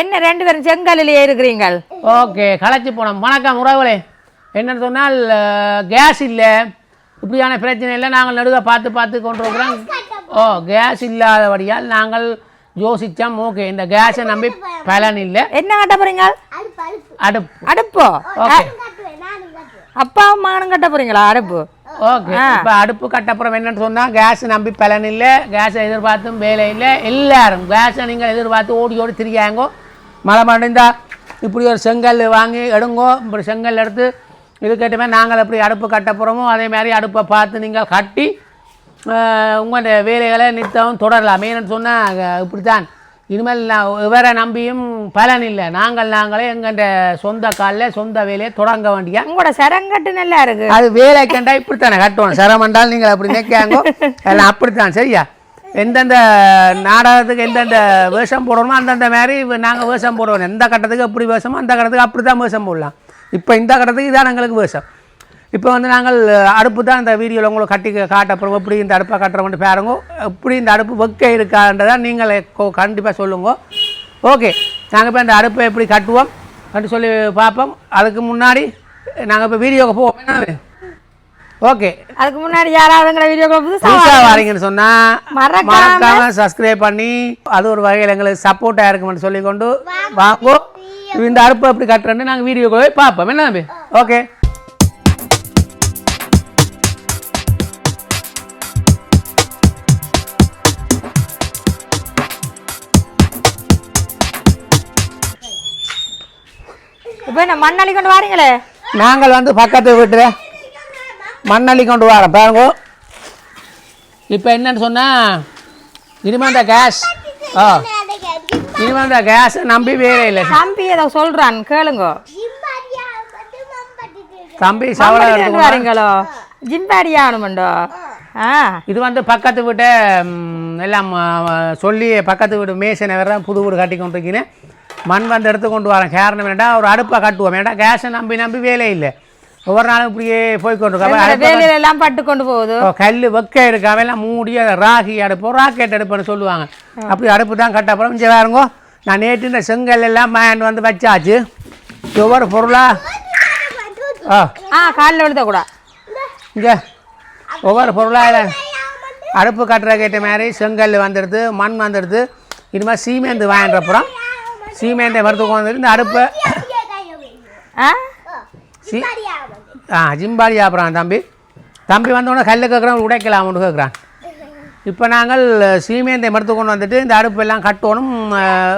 என்ன 2 பேரும் செங்கல்லிலே இருக்கிறீங்கள்? ஓகே, களைச்சி போனோம். வணக்கம் உறவுகளே. என்னன்னு சொன்னால் கேஸ் இல்லை, இப்படியான பிரச்சனை இல்லை. நாங்கள் நடுக பார்த்து கொண்டு இருக்கிறோம். கேஸ் இல்லாதபடியால் நாங்கள் யோசித்தோம். ஓகே, இந்த கேஸை நம்பி பலன் இல்லை. என்ன கட்ட போறீங்க? அடுப்பு. ஓகே, அப்பாவும் மகனும் கட்ட போறீங்களா அடுப்பு? ஓகே. இப்போ அடுப்பு கட்டப்புறம் என்னன்னு சொன்னால் கேஸ் நம்பி பலன் இல்லை, கேஸை எதிர்பார்த்தும் வேலை இல்லை. எல்லாரும் கேஸை நீங்கள் எதிர்பார்த்து ஓடி திரியாங்கோ. மழை மடைந்தா இப்படி ஒரு செங்கல் வாங்கி எடுங்கோ. இப்படி செங்கல் எடுத்து இது கேட்டுமே நாங்கள் எப்படி அடுப்பு கட்டப்புறமோ அதே மாதிரி அடுப்பை பார்த்து நீங்கள் கட்டி உங்களோட வேலைகளை நித்தவும் தொடரலாம். ஏன்னு சொன்னால் இப்படி தான் இனிமேல் இவரை நம்பியும் பலன் இல்லை. நாங்களே எங்கள்ட சொந்த காலில் சொந்த வேலையை தொடங்க வேண்டிய. உங்களோட சரங்கட்டு நல்லா இருக்கு. அது வேலை கண்டா இப்படித்தானே கட்டுவோம். சரமண்டால் நீங்கள் அப்படி நிற்காங்கோ எல்லாம் அப்படித்தான். சரியா? எந்தெந்த நாடகத்துக்கு எந்தெந்த வேஷம் போடணுமோ அந்தந்த மாதிரி நாங்கள் வேஷம் போடுவோம். எந்த கட்டத்துக்கு எப்படி வேஷமோ அந்த கட்டத்துக்கு அப்படி தான் வேஷம் போடலாம். இப்போ இந்த கட்டத்துக்கு இதான் எங்களுக்கு வேஷம். இப்போ நாங்கள் அடுப்பு தான் இந்த வீடியோவில் உங்களுக்கு கட்டி காட்டப்புறம் எப்படி இந்த அடுப்பை கட்டுறோம்னு பாருங்க. எப்படி இந்த அடுப்பு வெக்க இருக்கான்றதான் நீங்கள் கண்டிப்பாக சொல்லுங்க. ஓகே, நாங்கள் இப்போ இந்த அடுப்பை எப்படி கட்டுவோம் அப்படின்னு சொல்லி பார்ப்போம். அதுக்கு முன்னாடி நாங்கள் இப்போ வீடியோக்கு போவோம். என்ன? ஓகே, அதுக்கு முன்னாடி யாராவது வீடியோக்கு புதுசாக வரீங்கன்னு சொன்னால் மறக்காம சப்ஸ்கிரைப் பண்ணி அது ஒரு வகையில் எங்களுக்கு சப்போர்ட்டாக இருக்குமென்னு சொல்லிக்கொண்டு வாங்கோ. இந்த அடுப்பை எப்படி கட்டுறேன்னு நாங்கள் வீடியோக்குள்ளே பார்ப்போம். என்ன தம்பி? ஓகே, இப்போ என்ன மண்ணள்ளி கொண்டு வாரீங்களே? நாங்கள் பக்கத்து வீட்டில் மண்ணள்ளி கொண்டு வரோம் பாருங்க. இப்போ என்னன்னு சொன்னால் இனிமேல் இந்த கேஸ் நம்பி வேலை இல்லை. தம்பி ஏதோ சொல்கிறான் கேளுங்க. தம்பி சவளம் வாரீங்களோ? ஜிம்பாடி ஆகணுமண்டோ? இது பக்கத்து வீட்டை எல்லாம் சொல்லி பக்கத்து வீடு மேசனை வேறு புது வீடு கட்டி கொண்டிருக்கீங்க. மண் எடுத்து கொண்டு வரேன். காரணம் என்னடா ஒரு அடுப்பை கட்டுவோம். ஏன்னா கேஸை நம்பி வேலை இல்லை. ஒவ்வொரு நாளும் இப்படியே போய்கொண்டிருக்கோம். பட்டு கொண்டு போகுது. கல் வெக்க இருக்கு அவையெல்லாம் மூடி அதை ராகி அடுப்போம் ராக்கெட் அடுப்புன்னு சொல்லுவாங்க. அப்படி அடுப்பு தான் கட்டப்புறம் இங்கே வேறுங்கோ. நான் நேற்று இந்த செங்கல் எல்லாம் மேன் வச்சாச்சு. ஒவ்வொரு பொருளாக காலில் விழுத்தக்கூடாது. இங்கே ஒவ்வொரு பொருளாக அடுப்பு கட்டுற கேட்ட மாதிரி செங்கல் வந்துடுது, மண் வந்துடுது. இனிமேல் சீமேந்து வாங்கின்றப்புறம் சீமேந்தை மருத்துவம் வந்துட்டு இந்த அடுப்பை ஜிம்பாடி ஆப்புறான். தம்பி வந்தோடனே கல் கேட்குறான், உடைக்கலாம் ஒன்று கேட்குறான். இப்போ நாங்கள் சீமேந்தை மருத்துவ கொண்டு வந்துட்டு இந்த அடுப்பு எல்லாம் கட்டணும்.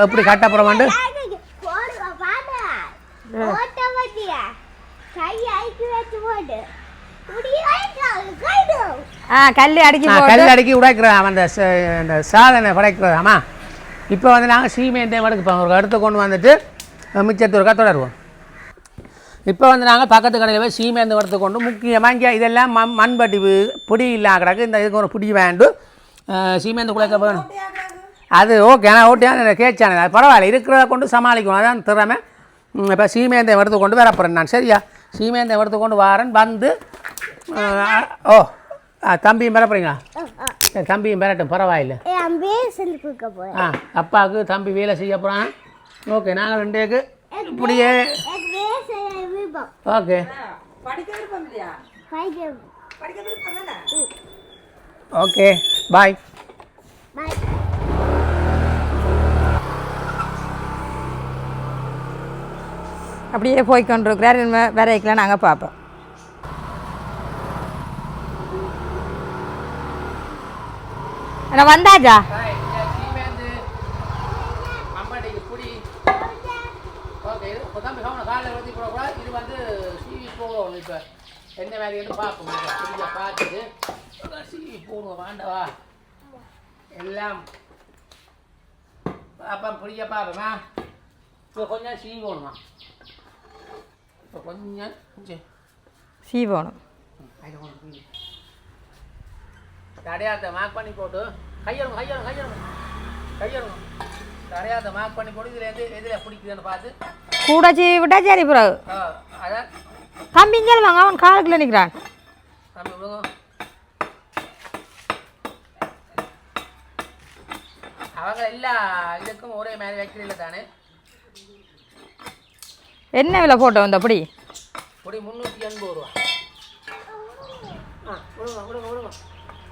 எப்படி கட்டப்புறம் வந்து கல் அடிக்கி உடைக்கிறான் அந்த சாதனை படைக்கிறதாமா. இப்போ நாங்கள் சீமேந்தை மடுக்குப்போம் ஒரு எடுத்து கொண்டு வந்துட்டு மிச்சத்தூருக்கா தொடருவோம். இப்போ நாங்கள் பக்கத்து கடையில் போய் சீமேந்து எடுத்து கொண்டு முக்கியமாக இங்கே இதெல்லாம் மண்பட்டி பொடி இல்லாம கிடக்கு. இந்த இதுக்கு ஒரு பிடி வேண்டும் சீமேந்து குழைக்க போகணும். அது ஓகே, ஆனால் ஓட்டியான கேட்சானே அது பரவாயில்ல, இருக்கிறத கொண்டு சமாளிக்கணும். அதான் திறமை. இப்போ சீமேந்தை எடுத்து கொண்டு வரப்போகிறேன் நான். சரியா? சீமேந்தை எடுத்து கொண்டு வரேன். வந்து தம்பியும் பெறப்படுறீங்களா? தம்பியும் பெறட்டும், பரவாயில்லை. அப்பாவுக்கு தம்பி வேலை செய்ய போகிறான். ஓகே, நாங்கள் 2 பேருக்கு இப்படியே ஓகே. ஓகே, பாய். அப்படியே போய்கொண்டிருக்கிறார். வரைக்கலாம் நாங்கள் பார்ப்போம். என்ன வந்தாச்சா? இப்போ என்ன வேலைன்னு பார்ப்போம். பார்த்துட்டு சீவி போடுவோம். வேண்டவா எல்லாம் அப்போ புரிய பார்ப்போமா. இப்போ கொஞ்சம் சீவணுமா? இப்போ கொஞ்சம் சீவணும். தடையாத்த மார்க் பண்ணி போட்டு கையணும் தடையாத்த மார்க் பண்ணி போட்டு இதுலேருந்து எதில் பிடிக்குதுன்னு பார்த்து கூட சீவி விட்டா சரி. பிறகு அதான் தம்பி இங்கே வாங்க, அவன் காலுக்குள்ள நிற்கிறான். அவங்க எல்லா இதுக்கும் ஒரே மாதிரி வைக்கிறீங்கள தானே? என்ன விலை போட்டோம் இந்த அப்படி பொடி 380 ரூபா. விடுங்க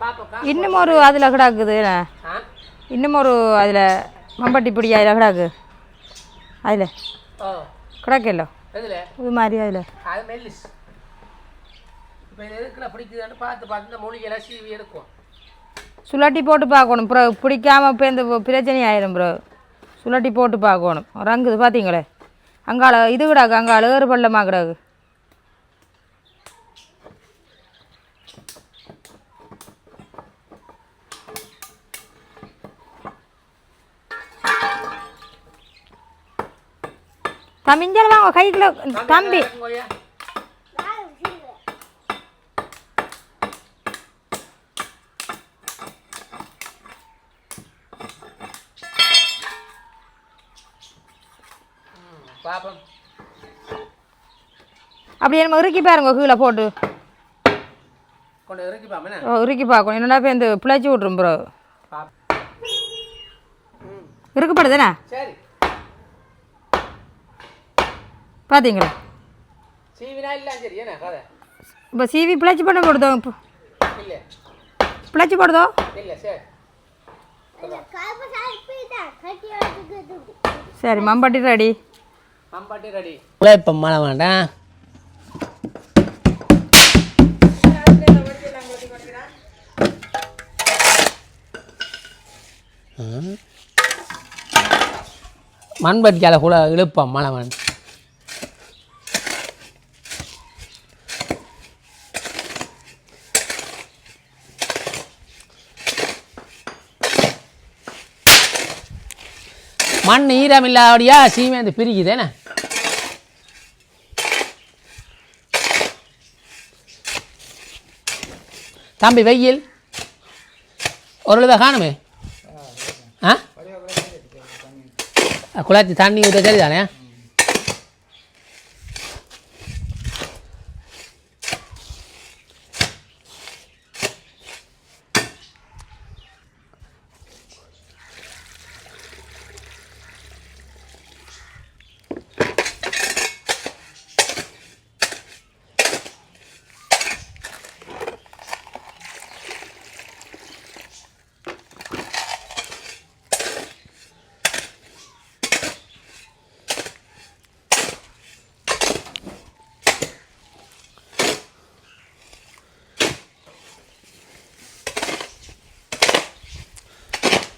பாப்பா. இன்னும் ஒரு அதில் கிடாக்குது இன்னும் ஒரு அதில் மம்பட்டி பிடி அதில் கிடாக்கு அதில் கிடக்கല്ലോ இது மாதிரி அதில் அது மெல்லிஸ். இப்போ இது எதுக்குள்ள பிடிக்குதுன்னு பார்த்து இந்த மொழியெல்லாம் சீவி எடுக்கும். சுழட்டி போட்டு பார்க்கணும் ப்ரோ. பிடிக்காமல் இப்போ இந்த பிரச்சனை ஆயிரும் ப்ரோ. சுழட்டி போட்டு பார்க்கணும். ரங்குது பார்த்தீங்களே அங்கால இது கிடாக்கு அங்கால ஏறு பள்ளமாக கிடாக்கு. தம்பிஞ்சல் வாங்க கைக்குள்ள தம்பி பாப்போம். அப்படியே நம்ம இறுக்கி பாருங்க கீழே போட்டு கொண்டு இறுக்கி பாப்பேன். இறுக்கி பார்க்கணும். என்னடா இப்போ இந்த பிழைச்சி விட்ரும் ப்ரோ. இருக்குப்படுதுண்ணா சரி பார்த்தீங்களா சீவினா இல்லை சரி என்ன கதை இப்போ சீவி பிழைச்சி பண்ண போடுதோ இப்போ இல்லை பிழைச்சி போடுதோ இல்லை சரி சரி மம்பட்டி ரெடி. மம்பட்டி ரெடி. இப்போ மழை வேண்டாம். மண்பட்டியால கூட இழுப்போம் மழை வேண்டாம். மண் ஈரம் இல்லாதபடியா சீமேந்து பிரிக்குதேண்ணே. தம்பி வெயில் ஒரு காணுமே குளத்தி தண்ணி ஊற்ற சரிதானே.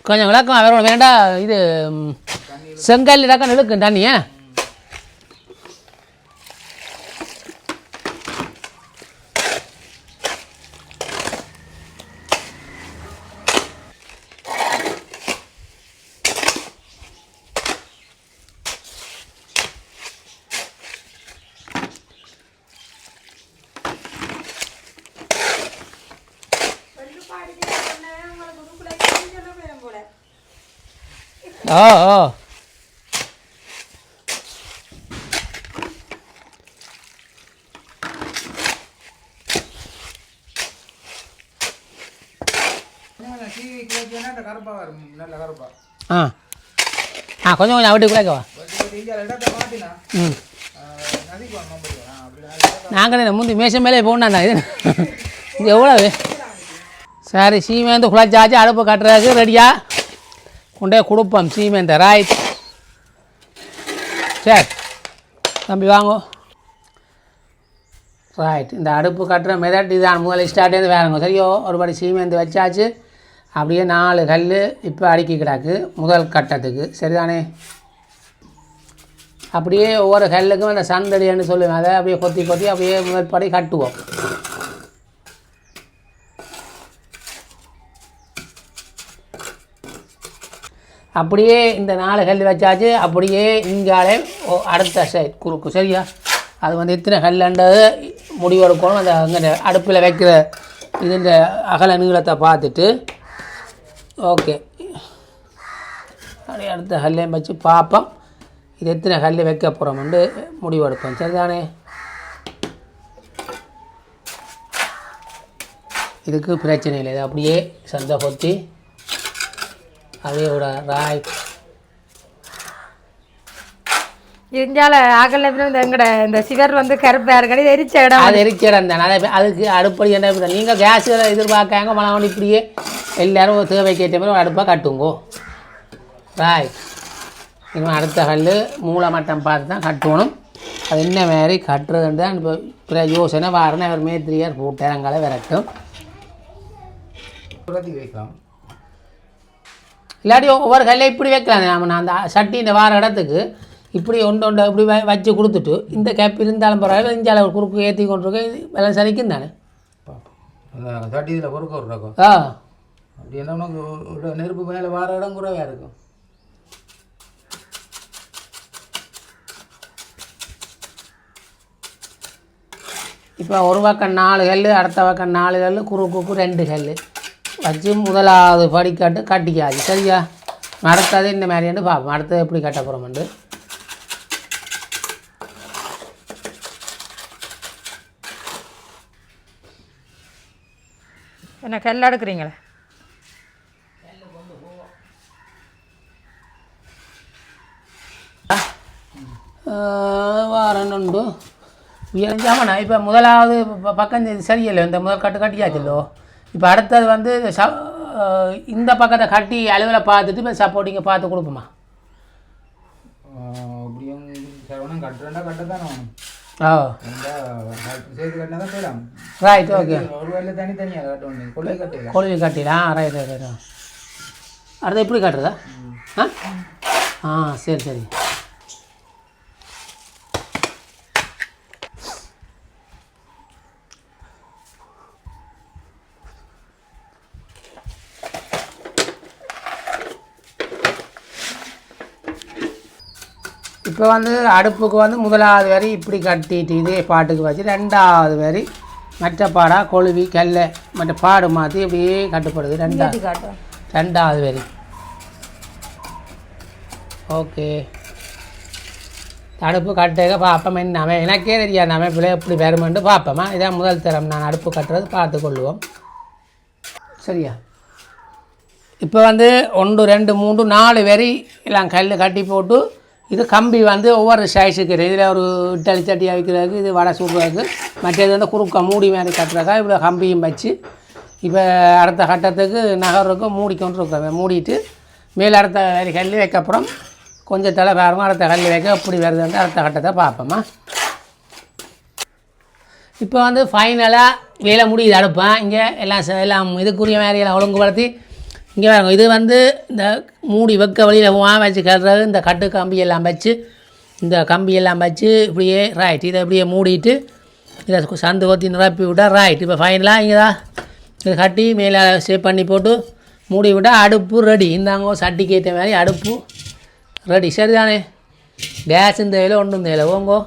கொஞ்சம் விளக்கம் வேற வேண்டாம். இது செங்கல் இலக்கம் இழுக்கும் தண்ணிய. ஓ ஓ கொஞ்சம் கொஞ்சம் அப்படி குறைக்கவா. நாங்கள் முந்தி மேஷம் மேலே போனாண்டா. இது இது எவ்வளவு சரி. சீமேந்து குழச்சாச்சு அடுப்பு கட்டுறதுக்கு ரெடியா கொண்டே கொடுப்போம். சீமேந்த ரைட் சரி தம்பி வாங்கோ. ரைட் இந்த அடுப்பு கட்டுற மெதட் இதான் முதல்ல ஸ்டார்டேருந்து வேறுங்க சரியோ. ஒருபடி சீமேந்து வச்சாச்சு. அப்படியே 4 கல் இப்போ அடுக்கி கிடாக்கு முதல் கட்டத்துக்கு சரிதானே. அப்படியே ஒவ்வொரு கல்லுக்கும் அந்த சந்தடின்னு சொல்லுவேன். அதை அப்படியே கொத்தி கொத்தி அப்படியே முதல் படி கட்டுவோம். அப்படியே இந்த 4 கல் வச்சாச்சு. அப்படியே இங்காலே அடுத்த சைட் குறுக்கு சரியா. அது வந்து எத்தனை கல்லுன்றது முடிவெடுக்கணும். அந்த அங்கே அடுப்பில் வைக்கிற இது இந்த அகல நீளத்தை பார்த்துட்டு ஓகே அப்படியே அடுத்த கல்லையும் வச்சு பார்ப்போம். இது எத்தனை கல் வைக்க போகிறோம்னு முடிவெடுப்போம் சரிதானே. இதுக்கு பிரச்சனை இல்லை. இது அப்படியே சந்தை கொத்தி அதே விட ரைட். இருந்தால ஆகல எங்கட இந்த சிவர் வந்து கருப்பாக இருக்கணும் எரிச்ச இடம் அது எரிச்ச இடம் தானே அதை அதுக்கு அடுப்படி என்ன நீங்கள் கேஸ் எதிர்பார்க்காங்க மழை இப்படியே எல்லோரும் தேவைக்கேற்ற மாதிரி அடுப்பாக கட்டுங்கோ ராய் இனிமேல் அடுத்த கல் மூளை மட்டம் பார்த்து தான் கட்டணும் அது என்ன மாதிரி கட்டுறதுன்னு தான் இப்போ யோசனை வாரன்னு அவர் மேத்திரியார் போட்டார் அங்கால விரட்டும் வைக்கலாம் இல்லாட்டி ஒவ்வொரு கல்லை இப்படி வைக்கலாம் நான் அந்த சட்டி இந்த வார இடத்துக்கு இப்படி ஒன்று இப்படி வச்சு கொடுத்துட்டு இந்த கேப் இருந்தாலும் பரவாயில்ல இஞ்சால குறுக்கு ஏற்றி கொண்டிருக்க எல்லாம் சரிக்கும் தானே சட்டி இதில் பொறுக்க விட்றக்கும் அப்படி என்ன உனக்கு நெருப்பு மேலே வார இடம் குறைவாக இருக்கும் இப்போ ஒரு பக்கம் 4 கல் அடுத்த பக்கம் 4 கல் குறுக்கு 2 கல் வச்சு முதலாவது படிக்காட்டு கட்டிக்காது சரியா அடுத்தது இந்த மாதிரியாண்டு பார்ப்போம் அடுத்தது எப்படி கட்ட போகிறோம்ண்டு என்ன கல் எடுக்கிறீங்களே வாரண்டு உயர்ந்தாமண்ணா இப்போ முதலாவது பக்கம் சரியில்லை இந்த முதல் கட்டியாச்சுல்லோ இப்போ அடுத்தது வந்து இந்த பக்கத்தை கட்டி அளவில் பார்த்துட்டு இப்போ சப்போர்ட்டிங்க பார்த்து கொடுப்போமா அப்படியும் சரவணம் கட்டுறா கட்டத்தானே வேணும் சேர்த்து கட்டினா தான் போயிடலாம் ரைட் ஓகே ஒரு வேலை தனித்தனியாக கட்ட வேண்டிய கொள்கை கட்டிடலாம் கொழுவி கட்டிடலாம் ரைட் ரைட் அடுத்து எப்படி கட்டுறதா சரி சரி இப்போ வந்து அடுப்புக்கு வந்து முதலாவது வரி இப்படி கட்டிட்டு இதே பாட்டுக்கு வச்சு 2வது வரி மற்ற பாடாக கொழுவி கல்லை மற்ற பாடு மாற்றி இப்படியே கட்டுப்படுது 2வது வரி ஓகே அடுப்பு கட்டுக பார்ப்போம் என்ன எனக்கே தெரியாது நம்ம பிள்ளை எப்படி வருமென்று பார்ப்போமா இதான் முதல் தரம் நான் அடுப்பு கட்டுறது பார்த்து கொள்ளுவோம் சரியா இப்போ வந்து 1 2 3 4 வரி எல்லாம் கல் கட்டி போட்டு இது கம்பி வந்து ஒவ்வொரு சைஸுக்கு இதில் ஒரு இட்டலி சட்டியாக வைக்கிறதுக்கு இது வடை சுடுறதுக்கு மற்றது வந்து குறுக்க மூடி மாதிரி கட்டுறதுக்காக இவ்வளோ கம்பியும் வச்சு இப்போ அடுத்த கட்டத்துக்கு நகருக்கு மூடிக்கொண்டு இருக்கிறேன் மூடிட்டு மேலே அடுத்த வேறு கல் வைக்கப்புறம் கொஞ்சம் தலை பாருங்க அடுத்த கல் வைக்க எப்படி வருதுன்ட்டு அடுத்த கட்டத்தை பார்ப்போம்மா இப்போ வந்து ஃபைனலாக வேலை முடியுது அடுப்பேன் இங்கே எல்லாம் இதுக்குரிய மாதிரி எல்லாம் ஒழுங்குபடுத்தி இங்கே பாருங்க இது வந்து இந்த மூடி வைக்க வழியில் வச்சு கட்டுறது இந்த கட்டு கம்பியெல்லாம் வச்சு இந்த கம்பியெல்லாம் வச்சு இப்படியே ரைட் இதை இப்படியே மூடிட்டு இதை சந்து ஊற்றி நிரப்பி விட்டால் ரைட் இப்போ ஃபைனலாக இங்கே தான் இதை கட்டி மேலே ஷேப் பண்ணி போட்டு மூடி விட்டால் அடுப்பு ரெடி இந்தாங்க சட்டிக்கு ஏற்ற மாதிரி அடுப்பு ரெடி சரிதானே கேஸ் இந்த இதில் ஒன்றும் தேவை ஓங்கோ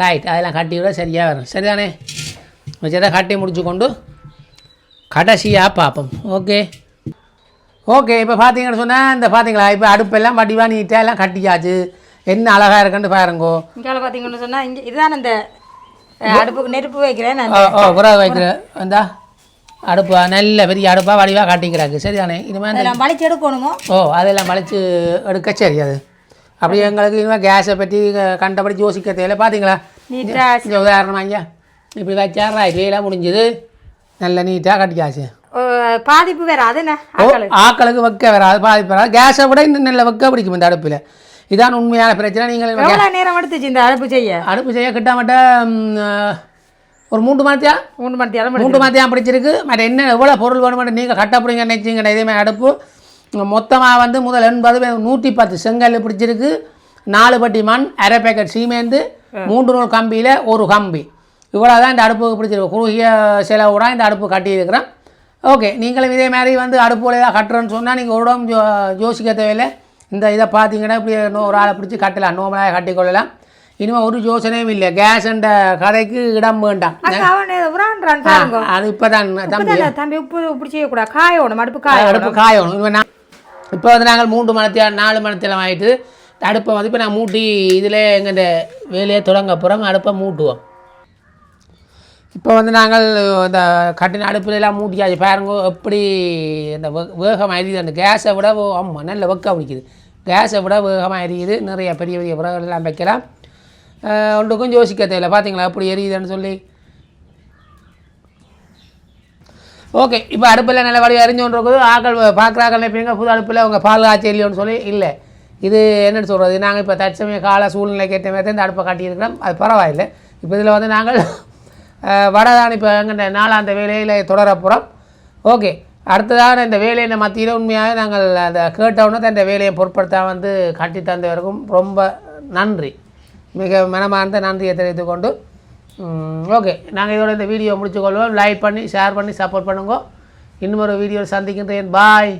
ரைட் அதெல்லாம் கட்டி விட சரியாக வரும் சரிதானே வச்சதை கட்டி முடிச்சு கொண்டு கடைசியாக பார்ப்போம் ஓகே ஓகே இப்போ பார்த்தீங்கன்னு சொன்னால் இந்த பார்த்தீங்களா இப்போ அடுப்பெல்லாம் வடிவாக நீட்டாக எல்லாம் கட்டியாச்சு என்ன அழகாக இருக்குன்னு பாருங்கோ இங்கே பார்த்தீங்கன்னு சொன்னால் இங்கே இதுதான் இந்த அடுப்புக்கு நெருப்பு வைக்கிறேன் புறா வைக்கிறேன் வந்தா அடுப்பா நல்ல பெரிய அடுப்பாக வடிவாக காட்டிக்கிறாங்க சரிதானே இனிமேல் வளைச்சு எடுக்கணுமோ அதெல்லாம் வளைச்சு எடுக்க சரி அது அப்படி எங்களுக்கு இனிமேல் கேஸை பற்றி கண்டபடி யோசிக்க தேவையில்லை பார்த்தீங்களா உதாரணமாக ஐயா இப்படி வச்சா வேலாம் முடிஞ்சுது நல்ல நீட்டாக கட்டியாச்சு பாதிப்பு வேற அது என்ன ஆக்களுக்கு வைக்க வராது பாதிப்பு வராது கேஸை விட இன்னும் நல்ல வைக்க பிடிக்கும் இந்த அடுப்பில் இதான் உண்மையான பிரச்சனை நீங்கள் நேரம் எடுத்துச்சு இந்த அடுப்பு செய்ய கிட்டமட்ட ஒரு 3 மணித்தியாலம் பிடிச்சிருக்கு மற்ற என்ன எவ்வளோ பொருள் வேணுமென்று நீங்கள் கட்ட போகிறீங்க நினச்சிங்க இதேமாதிரி அடுப்பு மொத்தமாக வந்து முதல் 110 செங்கல் பிடிச்சிருக்கு 4 பட்டி மண் அரை பேக்கெட் சீமேந்து 3 நூல் கம்பியில் ஒரு கம்பி இவ்வளோ தான் இந்த அடுப்புக்கு பிடிச்சிருக்கு குறுகிய செலவோட இந்த அடுப்பு கட்டியிருக்கிறேன் ஓகே நீங்களும் இதே மாதிரி வந்து அடுப்பு ஏதாவது கட்டுறேன்னு சொன்னால் நீங்கள் ஒரு இடம் யோசிக்க தேவையில்லை இந்த இதை பார்த்தீங்கன்னா இப்படி ஒரு ஆளை பிடிச்சி கட்டலாம் நோமலாக கட்டிக்கொள்ளலாம் இனிமேல் ஒரு யோசனையும் இல்லை கேஸ் என்ற கதைக்கு இடம் வேண்டாம் அது இப்போ தான் தம்பி உப்பு பிடிச்சக்கூடாது காயணும் அடுப்பு காயணும் இனிமேல் இப்போ வந்து நாங்கள் 3 மணித்தியாலம் 4 மணித்தியாலம் ஆகிட்டு அடுப்பை வந்து இப்போ நான் மூட்டி இதில் எங்கள் வேலையை தொடங்க போகிறோம் அடுப்பை மூட்டுவோம் இப்போ வந்து நாங்கள் இந்த கட்டின அடுப்புலாம் மூட்டியாச்சு பாருங்க எப்படி இந்த வேகம் அறியுது அந்த கேஸை விட ஆமாம் நல்ல வெக்க பிடிக்குது கேஸை விட வேகமாக எரியுது. நிறைய பெரிய பெரிய விறகுகள் எல்லாம் வைக்கலாம். ஒன்றுக்கும் யோசிக்க தேவையில்லை. பார்த்தீங்களா எப்படி எரியுதுன்னு சொல்லி. ஓகே, இப்போ அடுப்பில் நல்ல வடிவம் எரிஞ்சோன்னு இருக்குது. ஆக்கள் பார்க்குறாக்கள் நினைப்பீங்க புது அடுப்பில் அவங்க பால் காய்ச்சி இல்லையோன்னு சொல்லி. இல்லை, இது என்னென்னு சொல்கிறது, நாங்கள் இப்போ தற்சமய கால சூழ்நிலைக்கு ஏற்ற மாதிரி இந்த அடுப்பை காட்டியிருக்கிறோம். அது பரவாயில்லை. இப்போ இதில் வந்து நாங்கள் வடதான் இப்போ எங்கிட்ட நாளாந்த வேலையில் தொடரப்புறோம். ஓகே, அடுத்ததாக இந்த வேலையை மத்தியில் உண்மையாக நாங்கள் அந்த கேட்டவுடனே இந்த வேலையை பொருட்படுத்த வந்து கட்டி தந்தவருக்கும் ரொம்ப நன்றி, மிக மனமார்ந்த நன்றியை தெரிவித்து கொண்டு ஓகே, நாங்கள் இதோட இந்த வீடியோ முடிச்சுக்கொள்வோம். லைக் பண்ணி ஷேர் பண்ணி சப்போர்ட் பண்ணுங்க. இன்னும் ஒரு வீடியோ சந்திக்கின்றேன். பாய்.